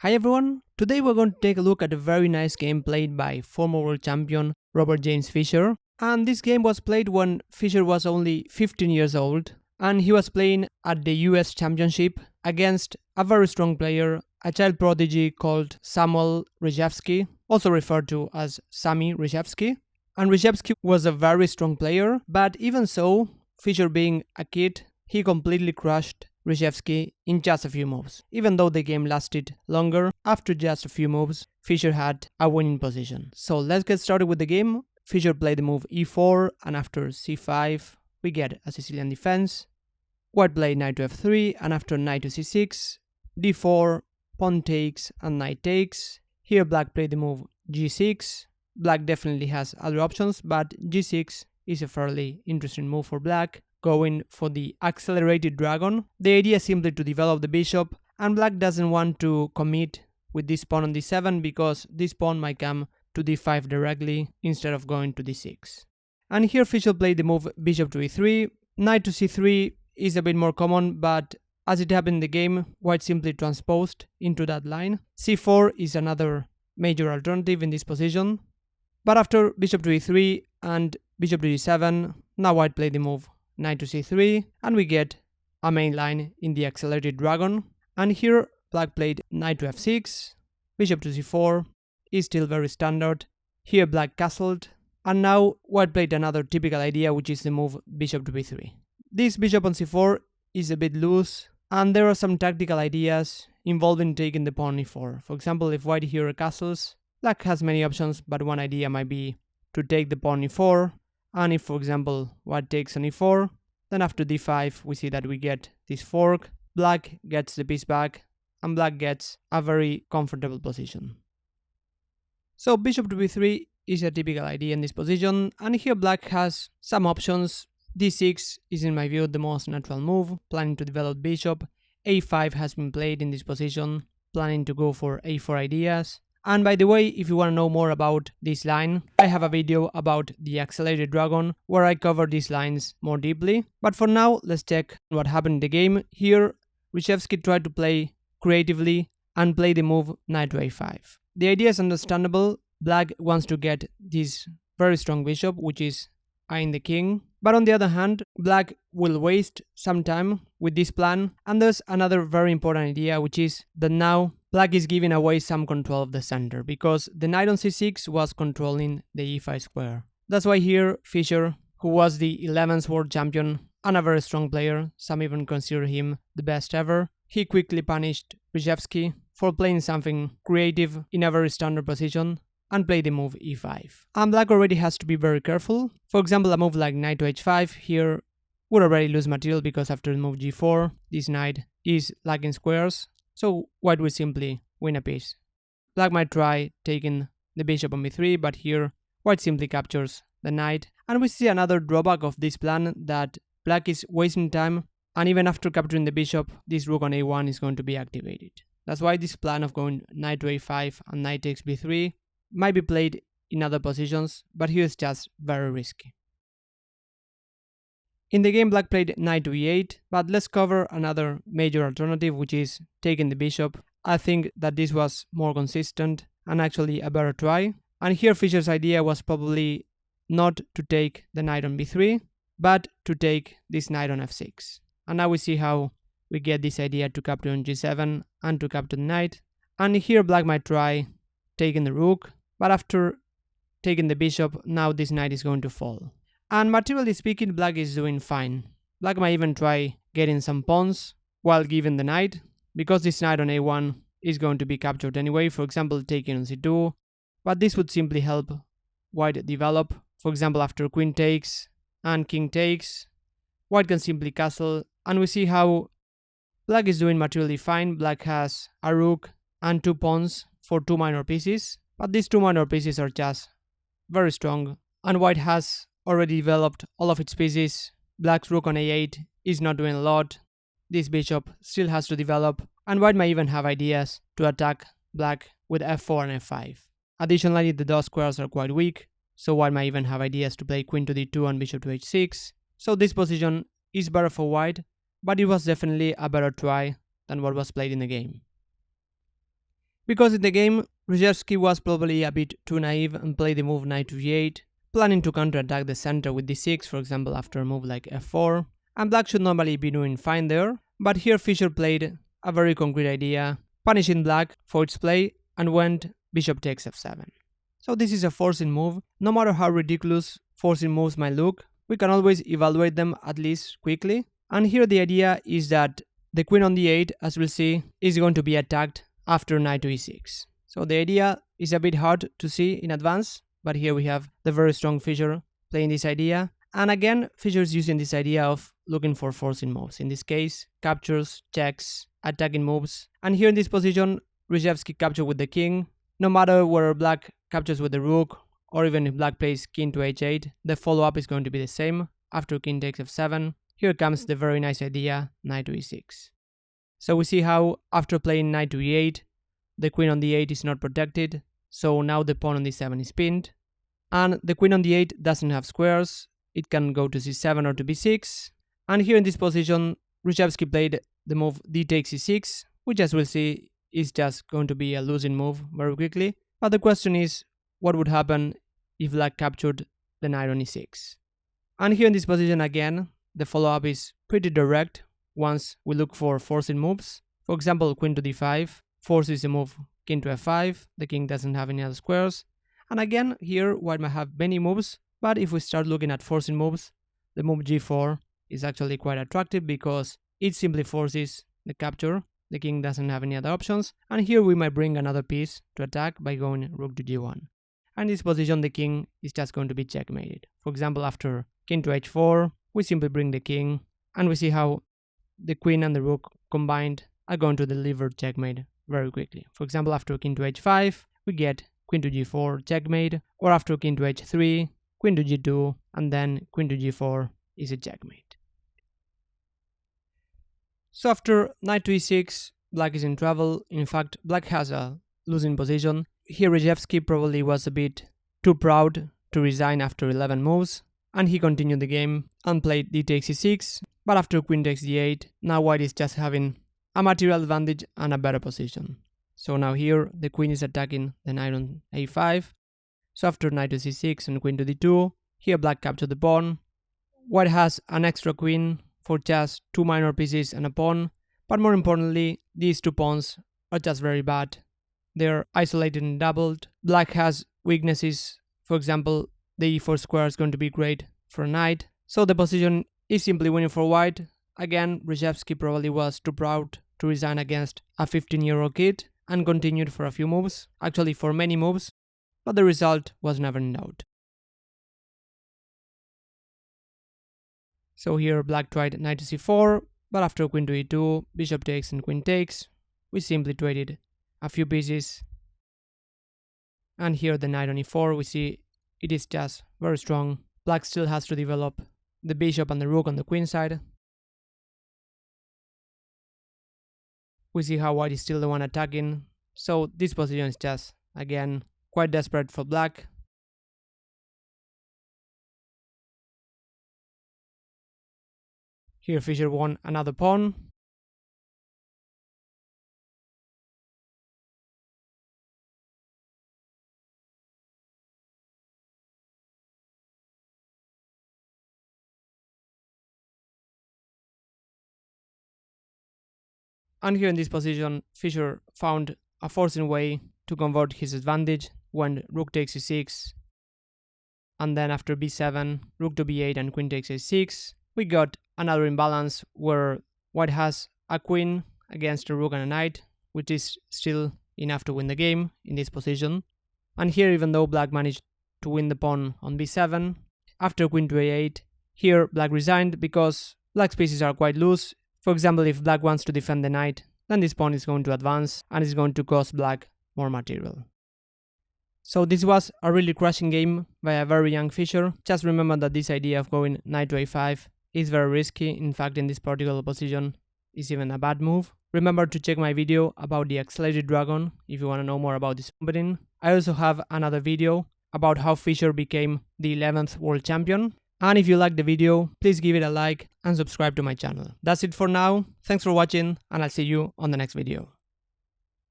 Hi everyone, today we're going to take a look at a very nice game played by former world champion Robert James Fischer. And this game was played when Fischer was only 15 years old and he was playing at the US Championship against a very strong player, a child prodigy called Samuel Reshevsky, also referred to as Sammy Reshevsky. And Reshevsky was a very strong player, but even so, Fischer being a kid, he completely crushed Reshevsky in just a few moves. Even though the game lasted longer, after just a few moves, Fischer had a winning position. So let's get started with the game. Fischer played the move e4, and after c5, we get a Sicilian defense. White played knight to f3, and after knight to c6, d4, pawn takes, and knight takes. Here black played the move g6. Black definitely has other options, but g6 is a fairly interesting move for black, going for the accelerated dragon. The idea is simply to develop the bishop, and black doesn't want to commit with this pawn on d7 because this pawn might come to d5 directly instead of going to d6. And here Fischer played the move bishop to e3. Knight to c3 is a bit more common, but as it happened in the game, white simply transposed into that line. c4 is another major alternative in this position. But after bishop to e3 and bishop to d7, now white played the move knight to c3, and we get a main line in the accelerated dragon. And here black played knight to f6, bishop to c4 is still very standard. Here black castled, and now white played another typical idea, which is the move bishop to b3. This bishop on c4 is a bit loose, and there are some tactical ideas involving taking the pawn e4. For example, if white here castles, black has many options, but one idea might be to take the pawn e4, and if, for example, white takes on e4, then after d5 we see that we get this fork, black gets the piece back, and black gets a very comfortable position. So bishop to b3 is a typical idea in this position, and here black has some options. d6 is in my view the most natural move, planning to develop bishop. a5 has been played in this position, planning to go for a4 ideas. And by the way, if you want to know more about this line, I have a video about the accelerated dragon where I cover these lines more deeply. But for now, let's check what happened in the game. Here, Reshevsky tried to play creatively and play the move knight to a5. The idea is understandable. Black wants to get this very strong bishop, which is eyeing the king. But on the other hand, black will waste some time with this plan. And there's another very important idea, which is that now black is giving away some control of the center, because the knight on c6 was controlling the e5 square. That's why here Fischer, who was the 11th world champion and a very strong player, some even consider him the best ever, he quickly punished Reshevsky for playing something creative in a very standard position and play the move e5. And black already has to be very careful. For example, a move like knight to h5 here would already lose material, because after the move g4, this knight is lacking squares, so white will simply win a piece. Black might try taking the bishop on b3, but here white simply captures the knight. And we see another drawback of this plan, that black is wasting time, and even after capturing the bishop, this rook on a1 is going to be activated. That's why this plan of going knight to a5 and knight takes b3 might be played in other positions, but here it's just very risky. In the game, black played knight to e8, but let's cover another major alternative, which is taking the bishop. I think that this was more consistent and actually a better try. And here Fischer's idea was probably not to take the knight on b3, but to take this knight on f6. And now we see how we get this idea to capture on g7 and to capture the knight. And here black might try taking the rook, but after taking the bishop, now this knight is going to fall. And materially speaking, black is doing fine. Black might even try getting some pawns while giving the knight, because this knight on a1 is going to be captured anyway, for example taking on c2, but this would simply help white develop. For example, after queen takes and king takes, white can simply castle, and we see how black is doing materially fine. Black has a rook and two pawns for two minor pieces, but these two minor pieces are just very strong, and white has already developed all of its pieces. Black's rook on a8 is not doing a lot. This bishop still has to develop, and white might even have ideas to attack black with f4 and f5. Additionally, the dot squares are quite weak, so white might even have ideas to play queen to d2 and bishop to h6. So this position is better for white, but it was definitely a better try than what was played in the game. Because in the game, Reshevsky was probably a bit too naive and played the move knight to e8, planning to counterattack the center with d6, for example after a move like f4, and black should normally be doing fine there, but here Fischer played a very concrete idea, punishing black for its play, and went bishop takes f7. So this is a forcing move. No matter how ridiculous forcing moves might look, we can always evaluate them at least quickly, and here the idea is that the queen on d8, as we'll see, is going to be attacked after knight to e6. So the idea is a bit hard to see in advance, but here we have the very strong Fischer playing this idea. And again, Fischer is using this idea of looking for forcing moves. In this case, captures, checks, attacking moves. And here in this position, Reshevsky captures with the king. No matter whether black captures with the rook, or even if black plays king to h8, the follow-up is going to be the same. After king takes f7, here comes the very nice idea, knight to e6. So we see how, after playing knight to e8, the queen on d8 is not protected, so now the pawn on d7 is pinned. And the queen on d8 doesn't have squares, it can go to c7 or to b6. And here in this position, Reshevsky played the move d takes e6, which as we'll see is just going to be a losing move very quickly. But the question is, what would happen if black captured the knight on e6? And here in this position again, the follow-up is pretty direct once we look for forcing moves. For example, queen to d5 forces the move king to f5, the king doesn't have any other squares. And again, here white might have many moves, but if we start looking at forcing moves, the move g4 is actually quite attractive because it simply forces the capture. The king doesn't have any other options, and here we might bring another piece to attack by going rook to g1. And in this position, the king is just going to be checkmated. For example, after king to h4, we simply bring the king, and we see how the queen and the rook combined are going to deliver checkmate very quickly. For example, after king to h5, we get queen to g4 checkmate, or after king to h3, queen to g2, and then queen to g4 is a checkmate. So after knight to e6, black is in trouble. In fact, black has a losing position. Here Reshevsky probably was a bit too proud to resign after 11 moves, and he continued the game and played d takes e6, but after queen takes d8, now white is just having a material advantage and a better position. So now here the queen is attacking the knight on a5, so after knight to c6 and queen to d2, here black captured the pawn. White has an extra queen for just two minor pieces and a pawn, but more importantly, these two pawns are just very bad. They're isolated and doubled. Black has weaknesses, for example, the e4 square is going to be great for a knight, so the position is simply winning for white. Again, Reshevsky probably was too proud to resign against a 15-year-old kid and continued for a few moves, actually for many moves, but the result was never in doubt. So here black tried knight to c4, but after queen to e2, bishop takes and queen takes, we simply traded a few pieces. And here the knight on e4, we see it is just very strong. Black still has to develop the bishop and the rook on the queen side. We see how white is still the one attacking, so this position is just, again, quite desperate for black. Here Fischer won another pawn. And here in this position, Fischer found a forcing way to convert his advantage when rook takes e6, and then after b7, rook to b8 and queen takes a6, we got another imbalance where white has a queen against a rook and a knight, which is still enough to win the game in this position. And here, even though black managed to win the pawn on b7, after queen to a8, here black resigned because black's pieces are quite loose. For example, if black wants to defend the knight, then this pawn is going to advance and is going to cost black more material. So this was a really crushing game by a very young Fischer. Just remember that this idea of going knight to a5 is very risky. In fact, in this particular position, is even a bad move. Remember to check my video about the accelerated dragon if you want to know more about this opening. I also have another video about how Fischer became the 11th world champion. And if you liked the video, please give it a like and subscribe to my channel. That's it for now. Thanks for watching, and I'll see you on the next video.